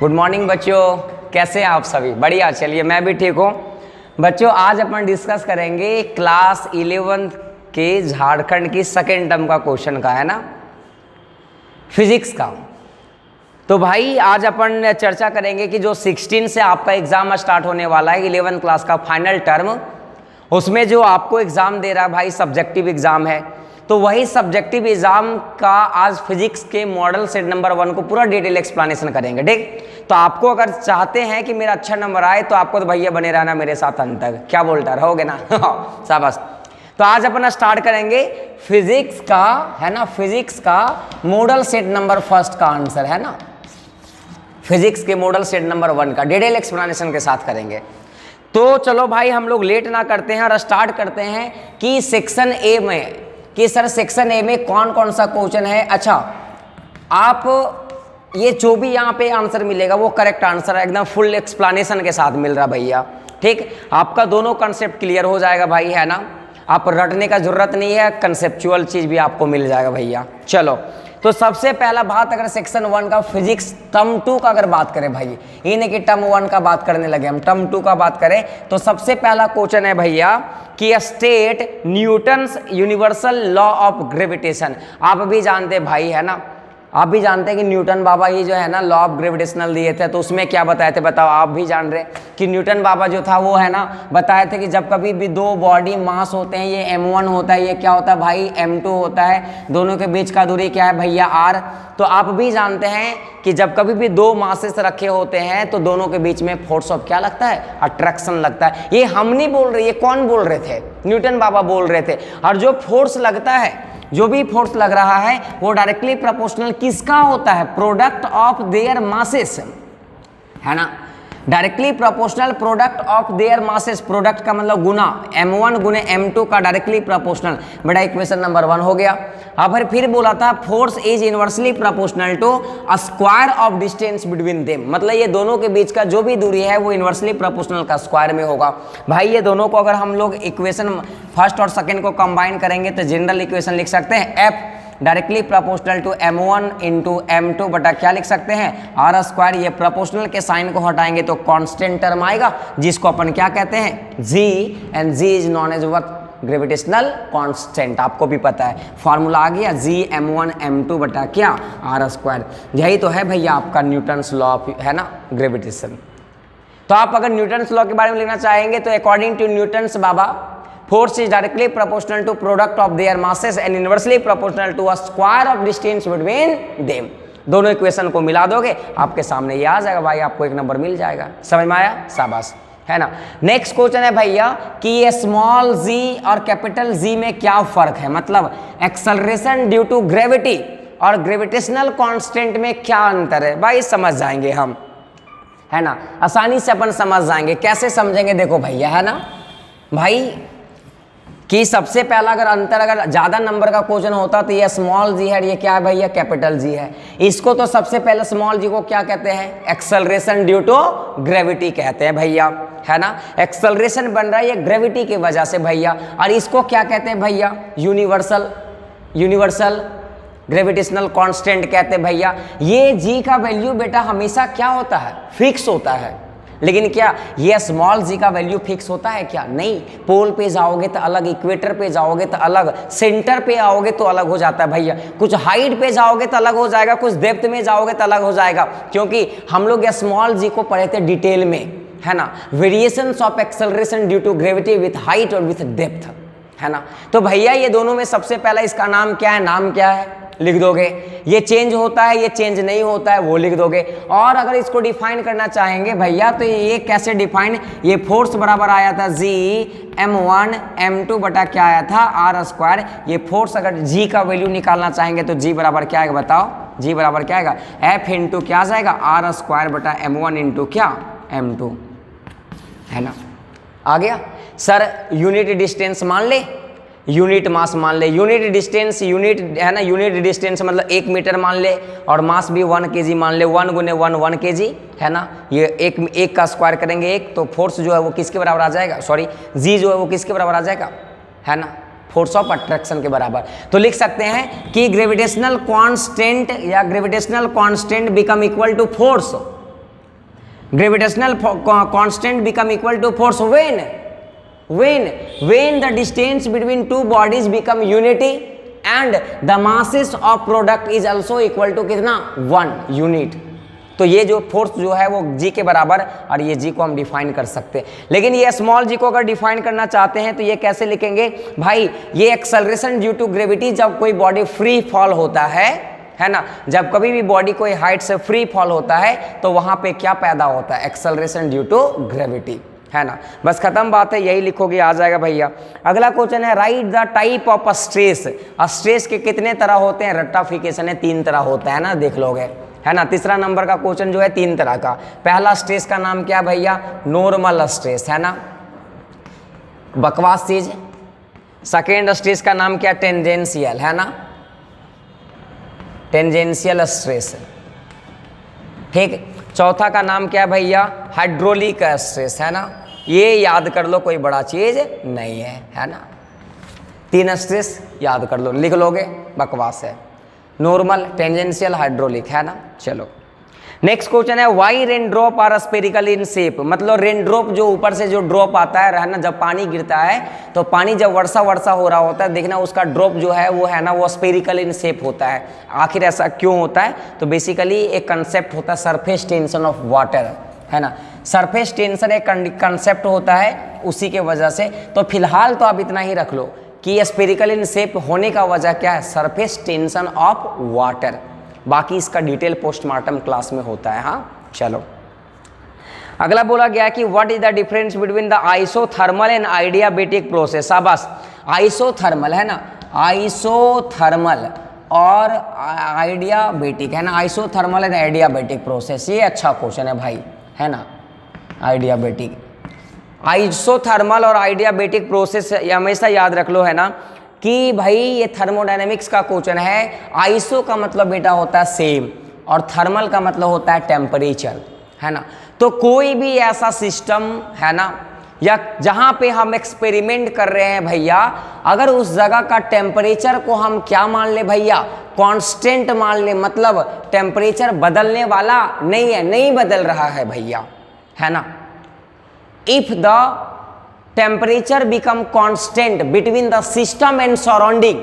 Good morning बच्चों, कैसे हैं आप सभी? बढ़िया, चलिए मैं भी ठीक हूँ। बच्चों आज अपन डिस्कस करेंगे क्लास 11 के झारखंड की सेकेंड टर्म का क्वेश्चन का, है ना, फिजिक्स का। तो भाई आज अपन चर्चा करेंगे कि जो 16 से आपका एग्जाम स्टार्ट होने वाला है 11 क्लास का फाइनल टर्म, उसमें जो आपको एग्जाम दे रहा है भाई सब्जेक्टिव एग्जाम है, तो वही सब्जेक्टिव एग्जाम का आज फिजिक्स के मॉडल सेट नंबर 1 को पूरा डिटेल एक्सप्लेनेशन करेंगे। ठीक, तो आपको अगर चाहते हैं कि मेरा अच्छा नंबर आए तो आपको तो भैया बने रहना मेरे साथ अंत तक। क्या बोलता रहोगे ना? शाबाश। तो आज अपन स्टार्ट करेंगे फिजिक्स का, है ना, फिजिक्स का मॉडल सेट नंबर फर्स्ट का आंसर, है ना, फिजिक्स के मॉडल सेट नंबर 1 का डिटेल एक्सप्लेनेशन के साथ करेंगे। तो चलो भाई हम लोग लेट ना करते हैं और स्टार्ट करते हैं कि सेक्शन ए में, कि सर सेक्शन ए में कौन कौन सा क्वेश्चन है। अच्छा, आप ये जो भी यहाँ पे आंसर मिलेगा वो करेक्ट आंसर है, एकदम फुल एक्सप्लेनेशन के साथ मिल रहा भैया। ठीक, आपका दोनों कंसेप्ट क्लियर हो जाएगा भाई, है ना, आप रटने का जरूरत नहीं है, कंसेप्चुअल चीज भी आपको मिल जाएगा भैया। चलो, तो सबसे पहला बात अगर सेक्शन 1 का फिजिक्स टर्म 2 का अगर बात करें भाई, ये नहीं कि टर्म 1 का बात करने लगे हम, टर्म 2 का बात करें तो सबसे पहला क्वेश्चन है भैया कि state Newton's universal law of gravitation. आप भी जानते हैं भाई, है ना, आप भी जानते हैं कि न्यूटन बाबा ही जो है ना लॉ ऑफ ग्रेविटेशनल दिए थे, तो उसमें क्या बताए थे बताओ? आप भी जान रहे कि न्यूटन बाबा जो था वो, है ना, बताए थे कि जब कभी भी दो बॉडी मास होते हैं, ये m1 होता है, ये क्या होता है भाई m2 होता है, दोनों के बीच का दूरी क्या है भैया r। तो आप भी जानते हैं कि जब कभी भी दो मासेस रखे होते हैं तो दोनों के बीच में फोर्स ऑफ क्या लगता है? अट्रैक्शन लगता है। ये हम नहीं बोल रहे, ये कौन बोल रहे थे? न्यूटन बाबा बोल रहे थे। और जो फोर्स लगता है, जो भी फोर्स लग रहा है वो डायरेक्टली प्रोपोर्शनल किसका होता है? प्रोडक्ट ऑफ देयर मासेस, है ना, directly proportional product of their masses. Product का मतलब गुना, m1 गुने m2 का डायरेक्टली प्रोपोर्शनल। बेटा इक्वेशन नंबर 1 हो गया। अब फिर बोला था force is inversely proportional to a square of distance between them, मतलब ये दोनों के बीच का जो भी दूरी है वो इनवर्सली प्रोपोर्शनल का स्क्वायर में होगा। भाई ये दोनों को अगर हम लोग इक्वेशन फर्स्ट और सेकेंड को कंबाइन करेंगे तो जनरल इक्वेशन लिख सकते हैं f directly proportional to m1 into m2 बटा क्या लिख सकते हैं? R square. ये प्रोपोर्शनल के साइन को हटाएंगे तो कांस्टेंट टर्म आएगा जिसको अपन क्या कहते हैं? g, and g is known as what? Gravitational constant. आपको भी पता है फॉर्मूला आ गया, g m1 m2 बटा क्या? R square. यही तो है भैया आपका न्यूटन्स लॉ ऑफ, है ना, ग्रेविटेशन। तो आप अगर न्यूटन्स लॉ के बारे में लिखना चाहेंगे तो अकॉर्डिंग टू न्यूटन्स बाबा force is directly proportional to product of their masses and inversely proportional to a square of distance between them। दोनों इक्वेशन को मिला दोगे आपके सामने ये आ जाएगा भाई, आपको एक नंबर मिल जाएगा। समझ में आया? शाबाश, है ना। नेक्स्ट क्वेश्चन है भैया कि ये स्मॉल g और कैपिटल G में क्या फर्क है, मतलब एक्सेलरेशन ड्यू टू ग्रेविटी और ग्रेविटेशनल कांस्टेंट में क्या अंतर है? भाई समझ जाएंगे हम, है ना, आसानी से अपन समझ जाएंगे। कैसे समझेंगे? देखो भैया, है ना भाई, कि सबसे पहला अगर अंतर, अगर ज्यादा नंबर का क्वेश्चन होता तो ये स्मॉल जी है, ये क्या है भैया? कैपिटल जी है। इसको तो सबसे पहले स्मॉल जी को क्या कहते हैं? एक्सेलरेशन ड्यू टू ग्रेविटी कहते हैं भैया, है ना। एक्सेलरेशन बन रहा है ये ग्रेविटी की वजह से भैया। और इसको क्या कहते हैं भैया? यूनिवर्सल ग्रेविटेशनल कांस्टेंट कहते हैं भैया। ये जी का वैल्यू बेटा हमेशा क्या होता है? फिक्स होता है। लेकिन क्या ये स्मॉल जी का वैल्यू फिक्स होता है क्या? नहीं। पोल पे जाओगे तो अलग, इक्वेटर पे जाओगे तो अलग, सेंटर पे आओगे तो अलग हो जाता है भैया। कुछ हाइट पे जाओगे तो अलग हो जाएगा, कुछ डेप्थ में जाओगे तो अलग हो जाएगा, क्योंकि हम लोग ये स्मॉल जी को पढ़े थे डिटेल में, है ना, variations of acceleration due to gravity with height और विथ डेप्थ, है ना। तो भैया ये दोनों में सबसे पहला इसका नाम क्या है? नाम क्या है? लिख दोगे। ये चेंज होता है, ये चेंज नहीं होता है, वो लिख दोगे। और अगर इसको डिफाइन करना चाहेंगे भैया तो ये कैसे डिफाइन? ये फोर्स बराबर आया था g m1 m2 बटा क्या आया था? R square. ये फोर्स अगर g का वैल्यू निकालना चाहेंगे तो g बराबर क्या आएगा बताओ? g बराबर क्या आएगा? f इंटू क्या आ जाएगा? आर स्क्वायर बटा m1 इंटू क्या? m2, है ना। आ गया सर। यूनिट डिस्टेंस मान ले, यूनिट मास मान ले, यूनिट डिस्टेंस, यूनिट है ना, यूनिट डिस्टेंस मतलब 1 मीटर मान ले, और मास भी 1 kg मान ले, 1 गुने 1 kg, है ना। ये एक का स्क्वायर करेंगे एक, तो फोर्स जो है वो किसके बराबर आ जाएगा? सॉरी, जी जो है वो किसके बराबर आ जाएगा? है ना, फोर्स ऑफ अट्रैक्शन के बराबर। तो लिख सकते हैं कि ग्रेविटेशनल कांस्टेंट या gravitational constant become equal to force gravitational constant become equal to force when the distance between two bodies become unity and the masses of product is also equal to कितना 1 unit. तो ये जो force जो है वो g के बराबर, और ये g को हम डिफाइन कर सकते हैं। लेकिन ये स्मॉल g को अगर डिफाइन करना चाहते हैं तो ये कैसे लिखेंगे भाई, ये एक्सेलरेशन ड्यू टू ग्रेविटी, जब कोई बॉडी फ्री फॉल होता है ना, जब कभी भी बॉडी कोई हाइट से फ्री फॉल होता है तो वहां पे क्या पैदा होता है, एक्सेलरेशन ड्यू टू ग्रेविटी, है ना। बस खत्म बात है, यही लिखोगे आ जाएगा भैया। अगला क्वेश्चन है right the type of stress. Stress के कितने तरह होते हैं, रट्टाफिकेशन है 3 तरह होता है ना, देख लोगे, है ना। तीसरा नंबर का क्वेश्चन जो है 3 तरह का। पहला स्ट्रेस का नाम क्या भैया, नॉर्मल स्ट्रेस, है ना, बकवास चीज। सेकेंड स्ट्रेस का नाम क्या, टेंजेंशियल, है ना, टेंजेंशियल स्ट्रेस, ठीक। चौथा का नाम क्या है भैया, हाइड्रोलिक स्ट्रेस, है ना। ये याद कर लो, कोई बड़ा चीज नहीं है ना। 3 स्ट्रेस याद कर लो, लिख लोगे, बकवास है, नॉर्मल, टेंजेंशियल, हाइड्रोलिक, है ना। चलो नेक्स्ट क्वेश्चन है why raindrop are spherical in shape. मतलब रेन ड्रॉप जो ऊपर से जो ड्रॉप आता है ना, जब पानी गिरता है तो पानी जब वर्षा हो रहा होता है, देखना उसका ड्रॉप जो है वो है ना, वो स्पेरिकल इन शेप होता है। आखिर ऐसा क्यों होता है, तो बेसिकली एक कंसेप्ट होता है सरफेस टेंशन ऑफ वाटर, है ना। सरफेस टेंशन एक कंसेप्ट होता है, उसी के वजह से। तो फिलहाल तो आप इतना ही रख लो कि स्पेरिकल इन शेप होने का वजह क्या है, सरफेस टेंशन ऑफ वाटर। बाकी इसका डिटेल पोस्टमार्टम क्लास में होता है। हाँ चलो अगला बोला गया कि what is the difference between the isothermal and adiabatic process. शाबाश, आइसोथर्मल, है ना, आइसोथर्मल और आइडियाबैटिक, है ना, आइसोथर्मल एंड आइडियाबैटिक प्रोसेस। ये अच्छा क्वेश्चन है भाई, है ना। आइडियाबैटिक, आइसोथर्मल और आइडियाबैटिक प्रोसेस हमेशा याद रख लो, है ना, कि भाई ये थर्मोडायनेमिक्स का क्वेश्चन है। आइसो का मतलब बेटा होता है सेम, और थर्मल का मतलब होता है टेम्परेचर, है ना। तो कोई भी ऐसा सिस्टम, है ना, या जहां पे हम एक्सपेरिमेंट कर रहे हैं भैया, अगर उस जगह का टेम्परेचर को हम क्या मान ले भैया, कांस्टेंट मान ले, मतलब टेम्परेचर बदलने वाला नहीं है, नहीं बदल रहा है भैया, है ना। If the temperature become constant between the system and surrounding,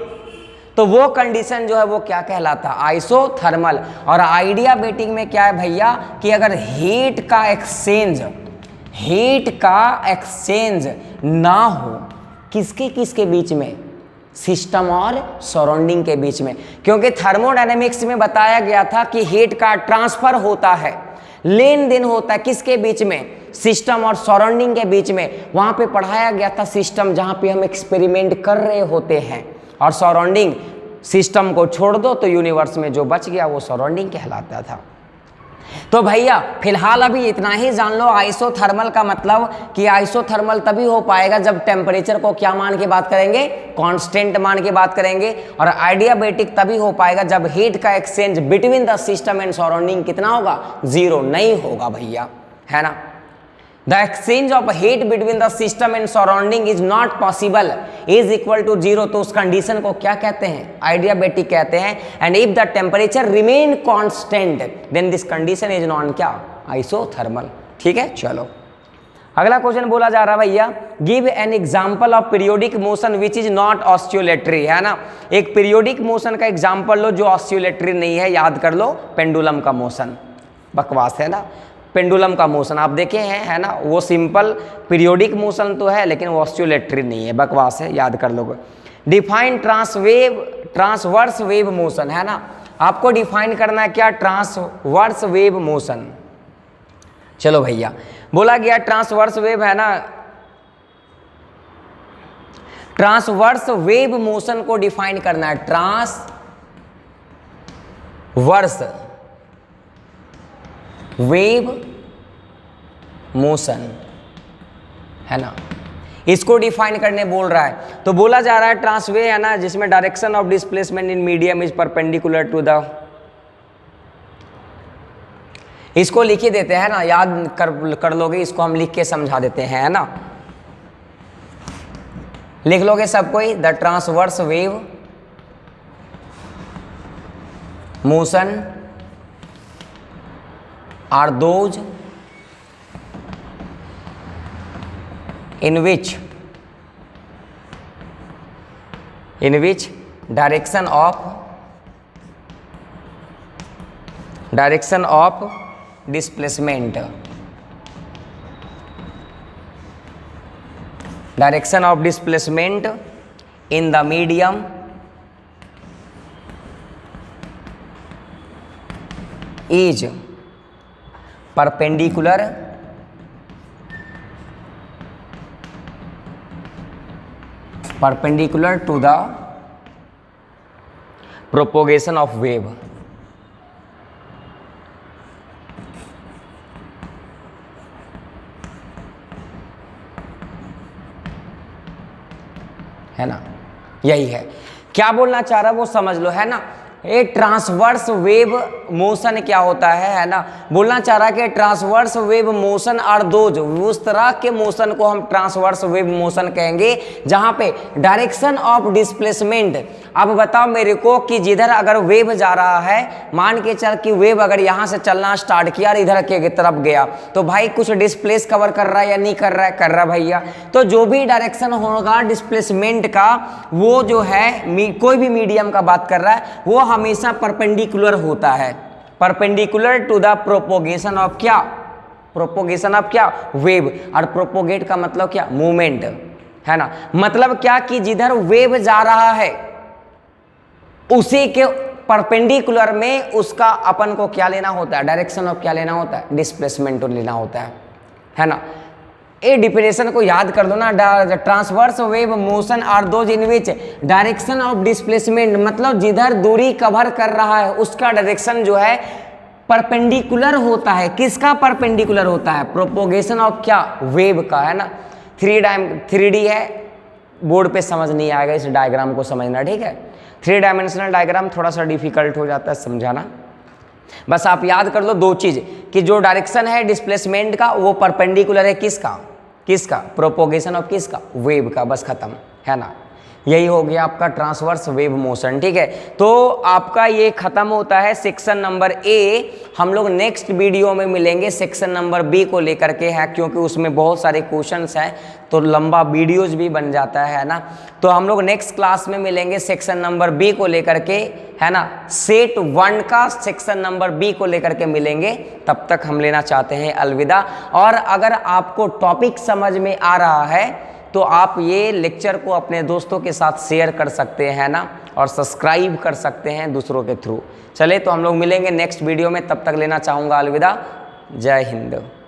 तो वो कंडीशन जो है वो क्या कहलाता है, आइसोथर्मल। और आइडियाबैटिक में क्या है भैया, कि अगर हीट का एक्सचेंज ना हो, किसके बीच में, सिस्टम और सराउंडिंग के बीच में। क्योंकि थर्मोडायनेमिक्स में बताया गया था कि हीट का ट्रांसफर होता है, लेन देन होता है किसके बीच में, सिस्टम और सराउंडिंग के बीच में। वहां पे पढ़ाया गया था सिस्टम जहां पे हम एक्सपेरिमेंट कर रहे होते हैं, और सराउंडिंग, सिस्टम को छोड़ दो तो यूनिवर्स में जो बच गया वो सराउंडिंग कहलाता था। तो भैया फिलहाल अभी इतना ही जान लो आइसोथर्मल का मतलब, कि आइसोथर्मल तभी हो पाएगा जब टेम्परेचर को क्या मान के बात करेंगे, कांस्टेंट मान के बात करेंगे। और आइडियाबैटिक तभी हो पाएगा जब हीट का exchange between the system and surrounding कितना होगा, 0 नहीं होगा भैया, है ना। The exchange of heat between the system and surrounding is not possible is equal to 0। तो उस कंडीशन को क्या कहते हैं, आइडियाबैटिक कहते हैं। And if the temperature remain constant then this condition is known क्या, आइसोथर्मल। ठीक है, चलो अगला क्वेश्चन बोला जा रहा है भैया, give an example of periodic motion which is not oscillatory, है ना। एक पीरियोडिक मोशन का एग्जांपल लो जो ऑस्किलेटरी नहीं है, याद कर लो, पेंडुलम का मोशन। बकवास है ना, पेंडुलम का मोशन आप देखे हैं, है ना, वो सिंपल पीरियोडिक मोशन तो है लेकिन वो ऑस्किलेटरी नहीं है, बकवास है, याद कर लोगे। डिफाइन ट्रांसवर्स वेव मोशन, है ना, आपको डिफाइन करना है क्या, ट्रांसवर्स वेव मोशन। चलो भैया बोला गया ट्रांसवर्स वेव, है ना, ट्रांसवर्स वेव मोशन को डिफाइन करना है, ट्रांसवर्स वेव मोशन, है ना, इसको डिफाइन करने बोल रहा है। तो बोला जा रहा है ट्रांसवे, है ना, जिसमें direction of displacement in medium is perpendicular to the, इसको लिख ही देते हैं ना, याद कर लोगे, इसको हम लिख के समझा देते हैं, है ना, लिख लोगे सब कोई। The transverse wave motion are those in which direction of displacement in the medium is perpendicular to the propagation of wave। है ना, यही है। क्या बोलना चाह रहा है वो समझ लो, है ना। ये ट्रांसवर्स वेव मोशन क्या होता है ना। बोलना चाह रहा है कि ट्रांसवर्स वेव मोशन और दोज, उस तरह के मोशन को हम ट्रांसवर्स वेव मोशन कहेंगे जहां पे डायरेक्शन ऑफ डिस्प्लेसमेंट। अब बताओ मेरे को कि जिधर अगर वेव जा रहा है, मान के चल कि वेव अगर यहां से चलना स्टार्ट किया और इधर के तरफ गया, तो भाई कुछ डिस्प्लेस कवर कर रहा है या नहीं कर रहा है? कर रहा भैया। तो जो भी डायरेक्शन होगा डिस्प्लेसमेंट का, वो जो है कोई भी मीडियम का बात कर रहा है, वो हमेशा परपेंडिकुलर होता है, perpendicular to the propagation of क्या? प्रोपोगेशन ऑफ क्या? वेव। और प्रोपोगेट का मतलब क्या? मूवमेंट, है ना। मतलब क्या कि जिधर वेव जा रहा है उसी के परपेंडिकुलर में उसका अपन को क्या लेना होता है? डायरेक्शन ऑफ क्या लेना होता है? डिस्प्लेसमेंट लेना होता है ना। ए डिफिनेशन को याद कर दो ना। Transverse wave motion are those in which direction of displacement, मतलब जिधर दूरी कवर कर रहा है उसका डायरेक्शन जो है परपेंडिकुलर होता है। किसका परपेंडिकुलर होता है? प्रोपोगेशन ऑफ क्या? वेव का, है ना। 3D है, बोर्ड पे समझ नहीं आएगा, इस डायग्राम को समझना, ठीक है। 3 डायमेंशनल डायग्राम थोड़ा सा डिफिकल्ट हो जाता है समझाना। बस आप याद कर लो दो चीज, कि जो डायरेक्शन है डिस्प्लेसमेंट का वो परपेंडिकुलर है किसका? प्रोपोगेशन ऑफ किसका? वेव का। बस खत्म, है ना। यही हो गया आपका ट्रांसवर्स वेव मोशन, ठीक है। तो आपका ये खत्म होता है सेक्शन नंबर ए। हम लोग नेक्स्ट वीडियो में मिलेंगे सेक्शन नंबर बी को लेकर के, है, क्योंकि उसमें बहुत सारे क्वेश्चंस हैं तो लंबा वीडियोज भी बन जाता है ना। तो हम लोग नेक्स्ट क्लास में मिलेंगे सेक्शन नंबर बी को लेकर के, है ना। सेट 1 का सेक्शन नंबर बी को लेकर के मिलेंगे। तब तक हम लेना चाहते हैं अलविदा। और अगर आपको टॉपिक समझ में आ रहा है तो आप ये लेक्चर को अपने दोस्तों के साथ शेयर कर सकते हैं ना, और सब्सक्राइब कर सकते हैं दूसरों के थ्रू। चले तो हम लोग मिलेंगे नेक्स्ट वीडियो में, तब तक लेना चाहूँगा अलविदा। जय हिंद।